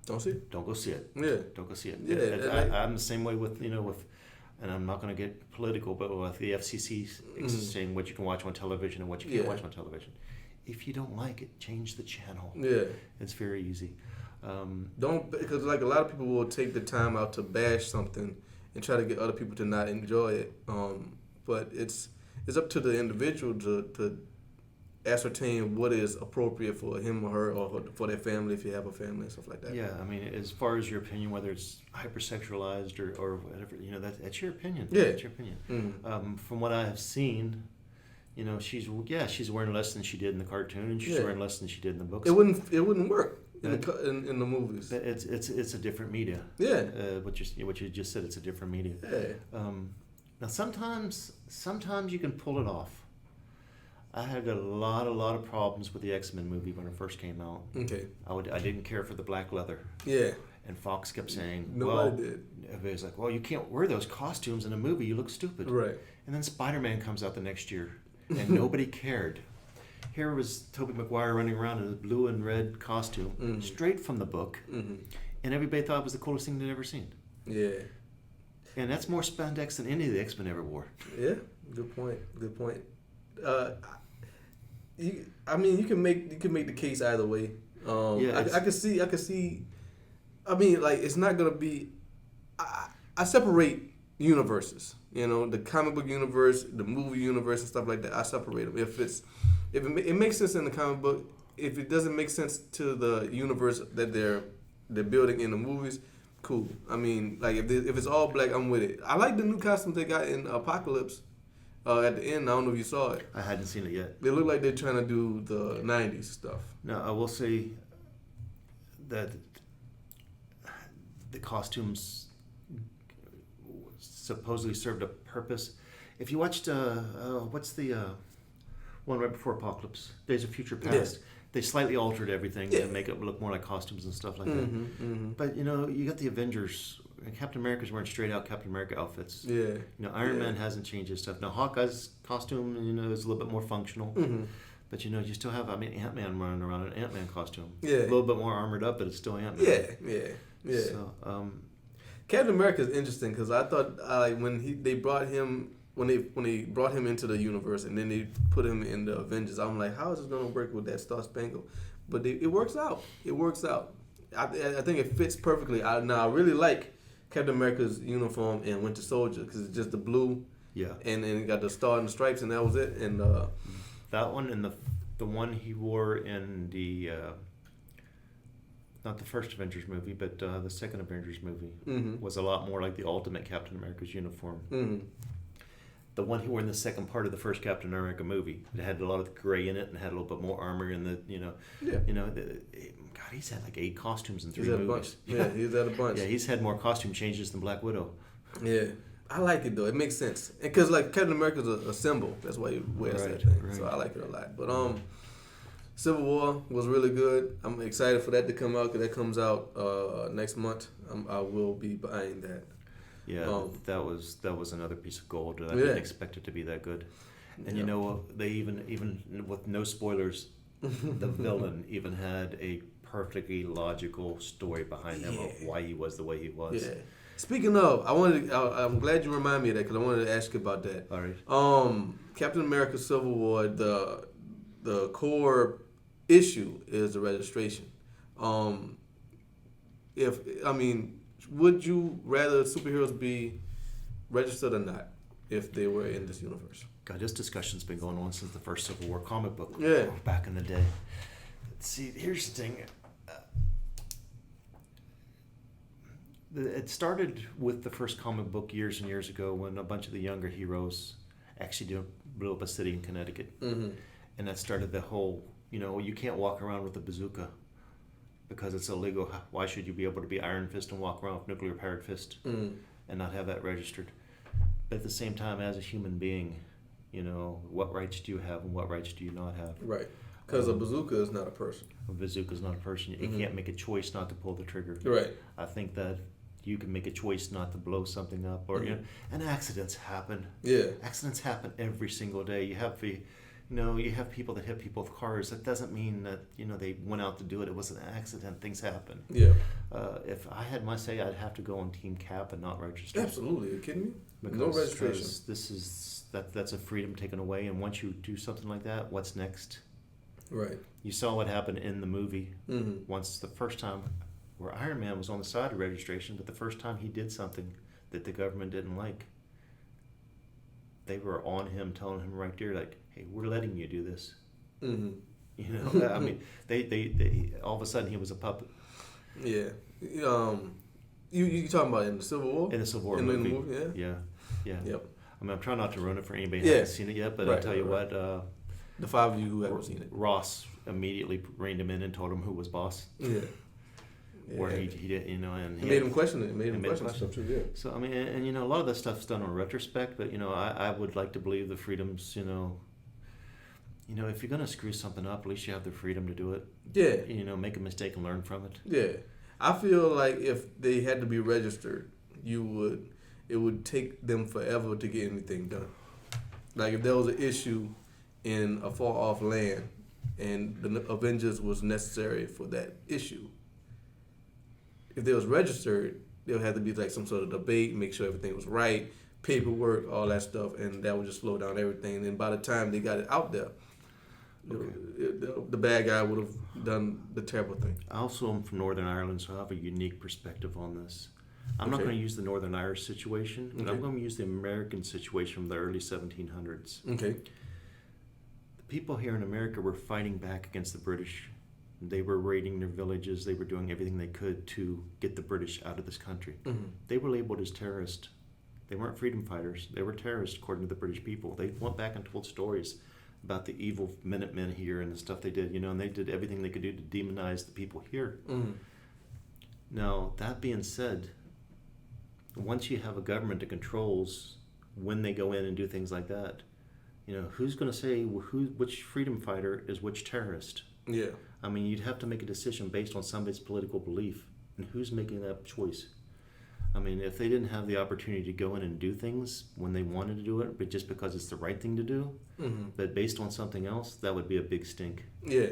don't go see it. Yeah, don't go see it. Yeah, I'm the same way with and I'm not gonna get political, but with the FCC saying what you can watch on television and what you can't watch on television. If you don't like it, change the channel. Yeah, it's very easy. Because like a lot of people will take the time out to bash something and try to get other people to not enjoy it. But it's up to the individual to ascertain what is appropriate for him or her or for their family if you have a family and stuff like that. Yeah, I mean, as far as your opinion, whether it's hypersexualized or whatever, you know, that's your opinion. Yeah, that's your opinion. From what I have seen, you know, she's wearing less than she did in the cartoon, and she's wearing less than she did in the books. It wouldn't work. In the movies, it's a different media. Yeah, what you just said, it's a different media. Yeah. Now sometimes you can pull it off. I had a lot of problems with the X-Men movie when it first came out. Okay. I didn't care for the black leather. Yeah. And Fox kept saying, nobody did. Everybody's like, well, you can't wear those costumes in a movie. You look stupid. Right. And then Spider-Man comes out the next year, and nobody cared. Here was Tobey Maguire running around in a blue and red costume, straight from the book, and everybody thought it was the coolest thing they'd ever seen. Yeah. And that's more spandex than any of the X-Men ever wore. Yeah, good point. I mean, you can make the case either way. I could see. I mean, like, it's not gonna be. I separate universes. You know, the comic book universe, the movie universe, and stuff like that. I separate them. If it makes sense in the comic book, if it doesn't make sense to the universe that they're building in the movies, cool. I mean, like, if it's all black, I'm with it. I like the new costumes they got in Apocalypse. At the end, I don't know if you saw it. I hadn't seen it yet. They look like they're trying to do the 90s stuff. No, I will say that the costumes supposedly served a purpose. If you watched, what's the one right before Apocalypse, Days of Future Past, they slightly altered everything to make it look more like costumes and stuff like that. But, you know, you got the Avengers. Captain America's wearing straight out Captain America outfits. Yeah. You know, Iron Man hasn't changed his stuff. Now, Hawkeye's costume, you know, is a little bit more functional. But, you know, you still have, Ant-Man running around in an Ant-Man costume. Yeah. A little bit more armored up, but it's still Ant-Man. Yeah. So, Captain America is interesting because I thought when they brought him when they brought him into the universe and then they put him in the Avengers, I'm like, how is this gonna work with that Star Spangled? But it works out. It works out. I think it fits perfectly. I really like Captain America's uniform and Winter Soldier because it's just the blue. Yeah. And it got the star and the stripes, and that was it. And that one and the one he wore in the not the first Avengers movie, but the second Avengers movie was a lot more like the ultimate Captain America's uniform. Mm-hmm. The one he wore in the second part of the first Captain America movie, it had a lot of gray in it and had a little bit more armor in the God, he's had like 8 costumes in 3 movies. Yeah, he's had a bunch. Yeah, he's had more costume changes than Black Widow. Yeah, I like it though. It makes sense because like Captain America's a symbol. That's why he wears that thing. Right. So I like it a lot. But Civil War was really good. I'm excited for that to come out because that comes out next month. I will be buying that. Yeah, that was another piece of gold. I didn't expect it to be that good. And you know, they even with no spoilers, the villain even had a perfectly logical story behind him of why he was the way he was. Yeah. Speaking of, I'm glad you reminded me of that because I wanted to ask you about that. All right. Captain America: Civil War. The core issue is the registration. Would you rather superheroes be registered or not if they were in this universe? God, this discussion's been going on since the first Civil War comic book. Yeah. Back in the day. See, here's the thing. It started with the first comic book years and years ago when a bunch of the younger heroes actually blew up a city in Connecticut. Mm-hmm. And that started the whole, you can't walk around with a bazooka because it's illegal. Why should you be able to be Iron Fist and walk around with nuclear powered fist and not have that registered? But at the same time, as a human being, what rights do you have and what rights do you not have? Right. Because a bazooka is not a person. A bazooka is not a person. You can't make a choice not to pull the trigger. Right. I think that you can make a choice not to blow something up, or and accidents happen. Yeah. Accidents happen every single day. You have people that hit people with cars. That doesn't mean that they went out to do it. It was an accident. Things happen. Yeah. If I had my say, I'd have to go on Team Cap and not register. Absolutely. Are you kidding me? Because, no registration. That's a freedom taken away. And once you do something like that, what's next? Right. You saw what happened in the movie. Once the first time, where Iron Man was on the side of registration, but the first time he did something that the government didn't like, they were on him, telling him right there, like, "Hey, we're letting you do this." Mm-hmm. I mean, they all of a sudden he was a puppet. Yeah. You talking about in the Civil War? In the Civil War movie. movie. In the movie, yeah. Yep. I mean, I'm trying not to ruin it for anybody who hasn't seen it yet, but I'll tell you what. The 5 of you who haven't seen it. Ross immediately reined him in and told him who was boss. Yeah. Where he did, and he made him question it. Made him question stuff too. Yeah. So I mean, and a lot of that stuff's done on retrospect, but I would like to believe the freedoms. If you're gonna screw something up, at least you have the freedom to do it. Yeah. Make a mistake and learn from it. Yeah. I feel like if they had to be registered, it would take them forever to get anything done. Like if there was an issue in a far off land and the Avengers was necessary for that issue. If they was registered, there would have to be like some sort of debate, make sure everything was right, paperwork, all that stuff, and that would just slow down everything. And then by the time they got it out there, the bad guy would have done the terrible thing. I also am from Northern Ireland, so I have a unique perspective on this. I'm not going to use the Northern Irish situation, but I'm going to use the American situation from the early 1700s. Okay. The people here in America were fighting back against the British. They were raiding their villages. They were doing everything they could to get the British out of this country. Mm-hmm. They were labeled as terrorists. They weren't freedom fighters. They were terrorists, according to the British people. They went back and told stories about the evil Minutemen here and the stuff they did, and they did everything they could do to demonize the people here. Mm-hmm. Now, that being said, once you have a government that controls when they go in and do things like that, who's going to say which freedom fighter is which terrorist? Yeah. I mean, you'd have to make a decision based on somebody's political belief, and who's making that choice? I mean, if they didn't have the opportunity to go in and do things when they wanted to do it, but just because it's the right thing to do, but based on something else, that would be a big stink. Yeah.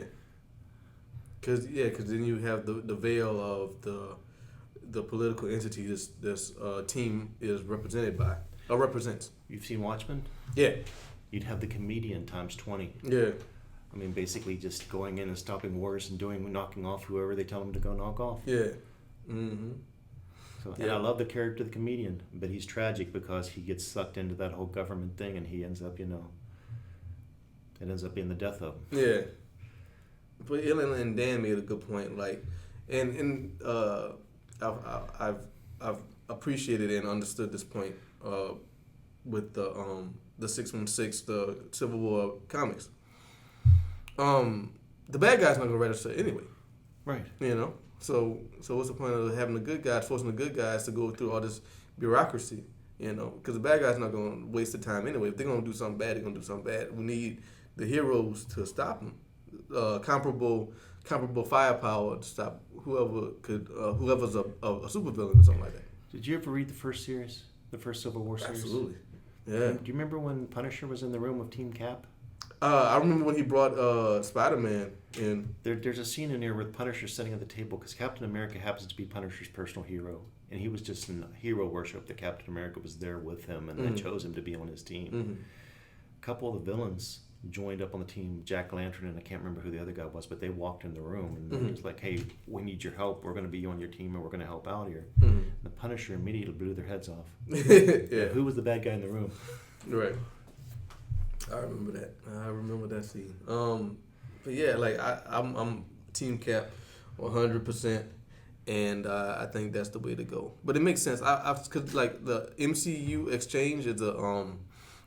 Because then you have the veil of the political entity this team is represented by. Or represents. You've seen Watchmen? Yeah. You'd have the comedian times 20. Yeah. I mean, basically just going in and stopping wars and knocking off whoever they tell him to go knock off. Yeah. Mm-hmm. So, and I love the character of the comedian, but he's tragic because he gets sucked into that whole government thing, and he ends up, it ends up being the death of him. Yeah. But Ellen and Dan made a good point. Like, and I've appreciated and understood this point with the 616, the Civil War comics. The bad guy's not gonna register anyway. Right. So what's the point of having the good guys, forcing the good guys to go through all this bureaucracy? Because the bad guy's not gonna waste the time anyway. If they're gonna do something bad, they're gonna do something bad. We need the heroes to stop them. Comparable firepower to stop whoever's a supervillain or something like that. Did you ever read the first series, the first Civil War series? Absolutely. Yeah. Do you remember when Punisher was in the room with Team Cap? I remember when he brought Spider-Man in. There's a scene in there with Punisher sitting at the table because Captain America happens to be Punisher's personal hero, and he was just in hero worship that Captain America was there with him and they chose him to be on his team. Mm-hmm. A couple of the villains joined up on the team, Jack Lantern, and I can't remember who the other guy was, but they walked in the room and it was like, hey, we need your help. We're going to be on your team and we're going to help out here. Mm-hmm. And the Punisher immediately blew their heads off. Yeah. Who was the bad guy in the room? Right. I remember that scene. But yeah, like I'm Team Cap 100%, and I think that's the way to go. But it makes sense. Cause like the MCU Exchange is a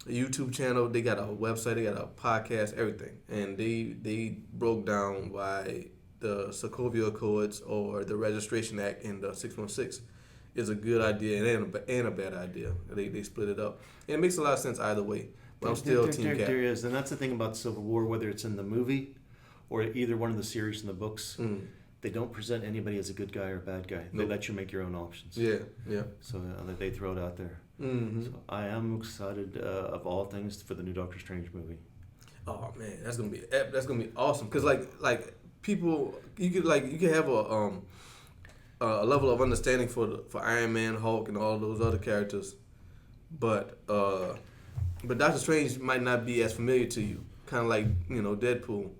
YouTube channel. They got a website. They got a podcast. Everything, and they broke down why the Sokovia Accords or the Registration Act in the 616 is a good idea and a bad idea. They split it up, and it makes a lot of sense either way. But I'm still Team Cap. There is, and that's the thing about Civil War, whether it's in the movie or either one of the series in the books, they don't present anybody as a good guy or a bad guy. They let you make your own options. Yeah, yeah. So they throw it out there. Mm-hmm. So I am excited of all things for the new Doctor Strange movie. Oh man, that's gonna be awesome. Cause like people, you could have a level of understanding for Iron Man, Hulk, and all those other characters, but Doctor Strange might not be as familiar to you, kind of like Deadpool.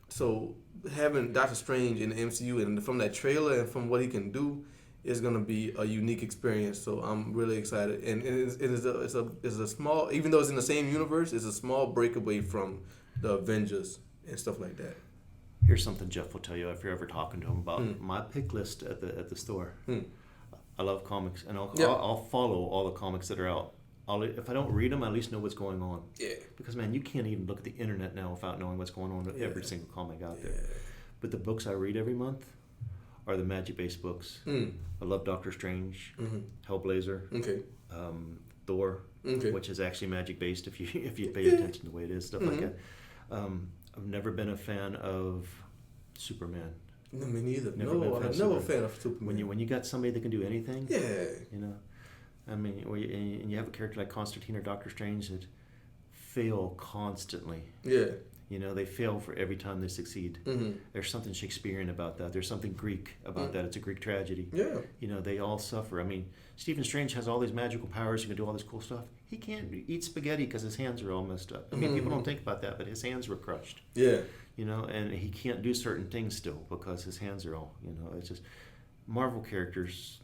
So having Doctor Strange in the MCU and from that trailer and from what he can do is gonna be a unique experience. So I'm really excited, and it's a small, even though it's in the same universe, it's a small breakaway from the Avengers and stuff like that. Here's something Jeff will tell you if you're ever talking to him about my pick list at the store. I love comics, and I'll follow all the comics that are out. If I don't read them, I at least know what's going on. Yeah. Because, man, you can't even look at the internet now without knowing what's going on with every single comic out there. But the books I read every month are the magic-based books. I love Doctor Strange, Hellblazer, Thor, which is actually magic-based if you pay attention to the way it is, stuff like that. I've never been a fan of Superman. No, me neither. I'm never a fan of Superman. When you got somebody that can do anything, I mean, and you have a character like Constantine or Doctor Strange that fail constantly. Yeah. They fail for every time they succeed. There's something Shakespearean about that. There's something Greek about that. It's a Greek tragedy. Yeah. They all suffer. I mean, Stephen Strange has all these magical powers. He can do all this cool stuff. He can't eat spaghetti because his hands are all messed up. I mean, people don't think about that, but his hands were crushed. Yeah. And he can't do certain things still because his hands are all, it's just Marvel characters.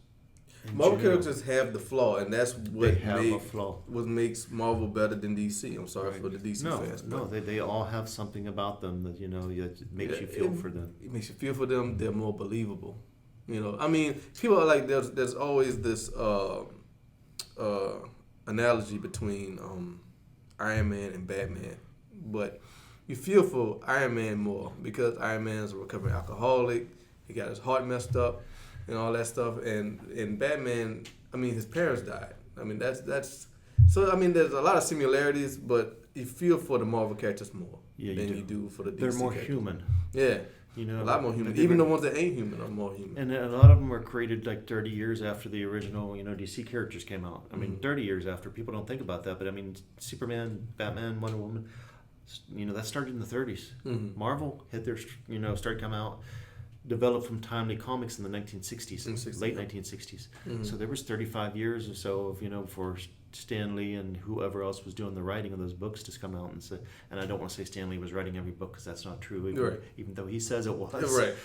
Marvel characters have the flaw, and that's what makes Marvel better than DC. I'm sorry for the DC fans. No, they all have something about them that that makes you feel for them. It makes you feel for them. They're more believable. I mean, people are like there's always this analogy between Iron Man and Batman, but you feel for Iron Man more because Iron Man's a recovering alcoholic. He got his heart messed up. And all that stuff, and Batman, I mean, his parents died. I mean, that's so. I mean, there's a lot of similarities, but you feel for the Marvel characters more than you do for the DC. They're more characters. Human. Yeah, a lot more human. Even the ones that ain't human are more human. And a lot of them were created like 30 years after the original, DC characters came out. I mean, 30 years after. People don't think about that, but I mean, Superman, Batman, Wonder Woman, that started in the 30s. Marvel hit their, started coming out. developed from Timely Comics in the 1960s, late 1960s. Mm-hmm. So there was 35 years or so of, for Stan Lee and whoever else was doing the writing of those books to come out and say, and I don't want to say Stan Lee was writing every book because that's not true, even though he says it was. Right.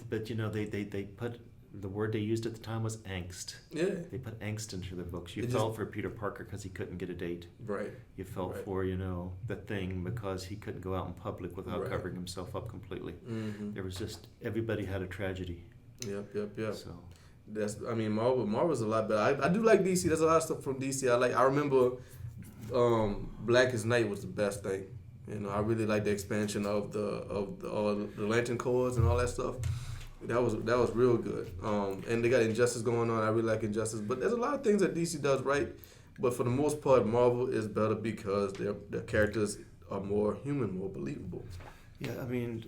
But they put, the word they used at the time was angst. Yeah. They put angst into their books. You felt for Peter Parker because he couldn't get a date. Right. You felt for, the Thing because he couldn't go out in public without covering himself up completely. Mm-hmm. There was just, everybody had a tragedy. Yep. So Marvel's a lot better. I do like DC. There's a lot of stuff from DC I remember Blackest Night was the best thing. I really like the expansion of the Lantern Corps and all that stuff. That was real good. And they got Injustice going on. I really like Injustice. But there's a lot of things that DC does right. But for the most part, Marvel is better because their characters are more human, more believable. Yeah, I mean,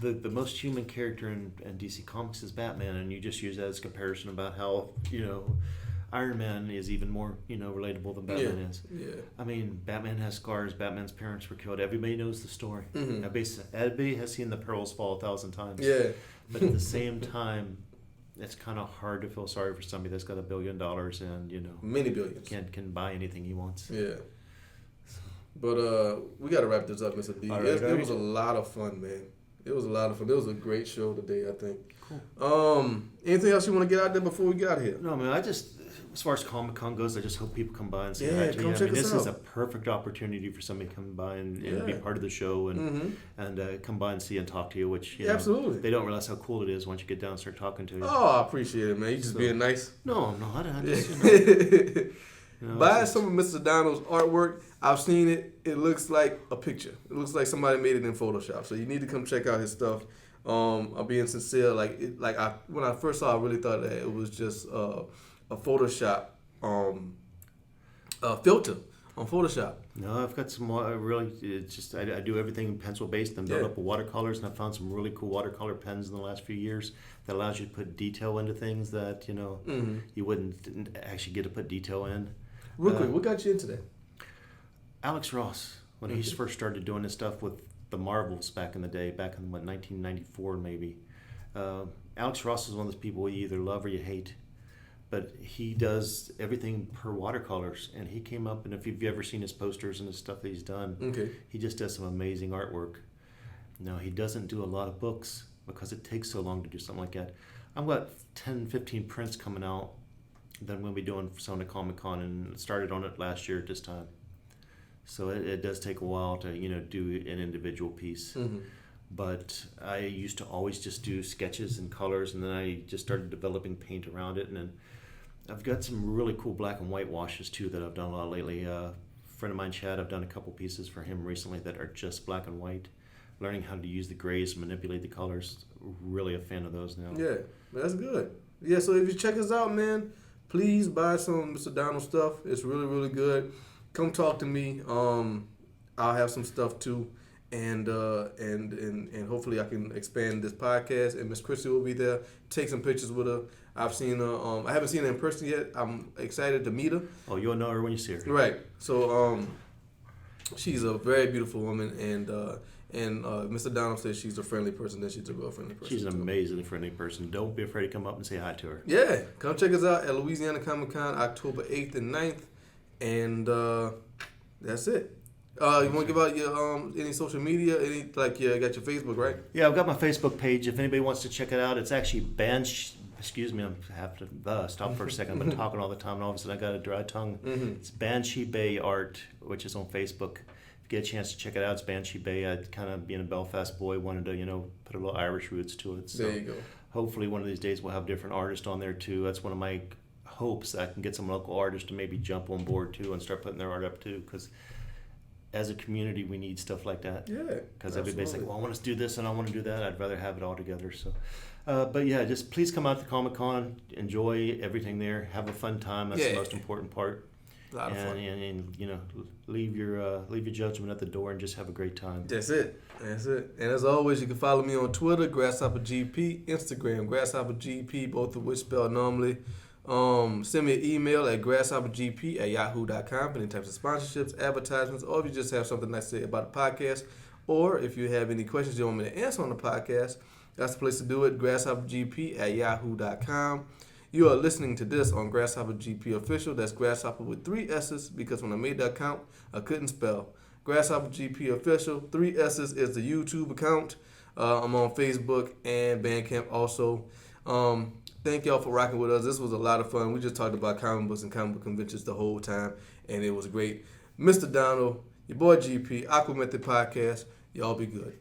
the most human character in DC Comics is Batman, and you just use that as a comparison about how, Iron Man is even more, relatable than Batman is. Yeah. I mean, Batman has scars. Batman's parents were killed. Everybody knows the story. Mm-hmm. Everybody has seen the perils fall 1,000 times. Yeah. But at the same time, it's kind of hard to feel sorry for somebody that's got $1 billion and, many billions. Can buy anything he wants. Yeah. But we got to wrap this up, Mr. D. It was a lot of fun, man. It was a lot of fun. It was a great show today, I think. Cool. Anything else you want to get out there before we get out of here? No, man, as far as Comic-Con goes, I just hope people come by and say hi to you. Come check us this out. is a perfect opportunity for somebody to come by and be part of the show and come by and see and talk to you, which absolutely. They don't realize how cool it is once you get down and start talking to you. Oh, I appreciate it, man. You just being nice. No, I'm not. I just, Buy some of Mr. Donald's artwork. I've seen it. It looks like a picture. It looks like somebody made it in Photoshop. So you need to come check out his stuff. I'm being sincere. When I first saw it, I really thought that it was just a Photoshop filter on Photoshop. No, I've got some more. It's just I do everything pencil based and build up with watercolors, and I found some really cool watercolor pens in the last few years that allows you to put detail into things that you wouldn't actually get to put detail in. Real quick, what got you into that? Alex Ross, when he first started doing this stuff with the Marvels back in the day, back in 1994 maybe. Alex Ross is one of those people you either love or you hate. But he does everything per watercolors, and he came up, and if you've ever seen his posters and the stuff that he's done, he just does some amazing artwork. Now, he doesn't do a lot of books because it takes so long to do something like that. I've got 10, 15 prints coming out that I'm going to be doing for Sona Comic-Con, and started on it last year at this time. So it does take a while to, do an individual piece. But I used to always just do sketches and colors, and then I just started developing paint around it, and then I've got some really cool black and white washes too that I've done a lot lately. A friend of mine, Chad, I've done a couple pieces for him recently that are just black and white. Learning how to use the grays and manipulate the colors. Really a fan of those now. Yeah, that's good. Yeah, so if you check us out, man, please buy some Mr. Donald stuff. It's really, really good. Come talk to me. I'll have some stuff too. And hopefully I can expand this podcast. And Miss Christy will be there. Take some pictures with her. I've seen her. I haven't seen her in person yet. I'm excited to meet her. Oh, you'll know her when you see her. Right. So she's a very beautiful woman, and Mr. Donald says she's a friendly person. That she's a real friendly person. She's an amazing friendly person. Don't be afraid to come up and say hi to her. Yeah, come check us out at Louisiana Comic Con, October 8th and 9th, and that's it. You want to give out your any social media? You got your Facebook, right? Yeah, I've got my Facebook page. If anybody wants to check it out, it's actually excuse me, I have to stop for a second. I've been talking all the time, and all of a sudden I got a dry tongue. It's Banshee Bay Art, which is on Facebook. If you get a chance to check it out, it's Banshee Bay. I kind of, being a Belfast boy, wanted to put a little Irish roots to it. So there you go. Hopefully one of these days we'll have different artists on there too. That's one of my hopes, that I can get some local artists to maybe jump on board too and start putting their art up too, because as a community, we need stuff like that. Yeah. Because everybody's like, well, I want to do this and I want to do that. I'd rather have it all together. So, but yeah, just please come out to Comic-Con, enjoy everything there, have a fun time. That's the most important part. A lot of fun. And leave your judgment at the door and just have a great time. That's it. And as always, you can follow me on Twitter, GrasshopperGP, Instagram, GrasshopperGP, both of which spelled normally. Send me an email at grasshoppergp@yahoo.com for any types of sponsorships, advertisements, or if you just have something nice to say about the podcast Or if you have any questions you want me to answer on the podcast, that's the place to do it, GrasshopperGP@yahoo.com. You are listening to this on GrasshopperGP Official. That's Grasshopper with 3 S's because when I made that account, I couldn't spell. GrasshopperGP Official, 3 S's is the YouTube account. I'm on Facebook and Bandcamp also. Thank y'all for rocking with us. This was a lot of fun. We just talked about comic books and comic book conventions the whole time, and it was great. Mr. Donald, your boy GP, AquaMethodPodcast. Y'all be good.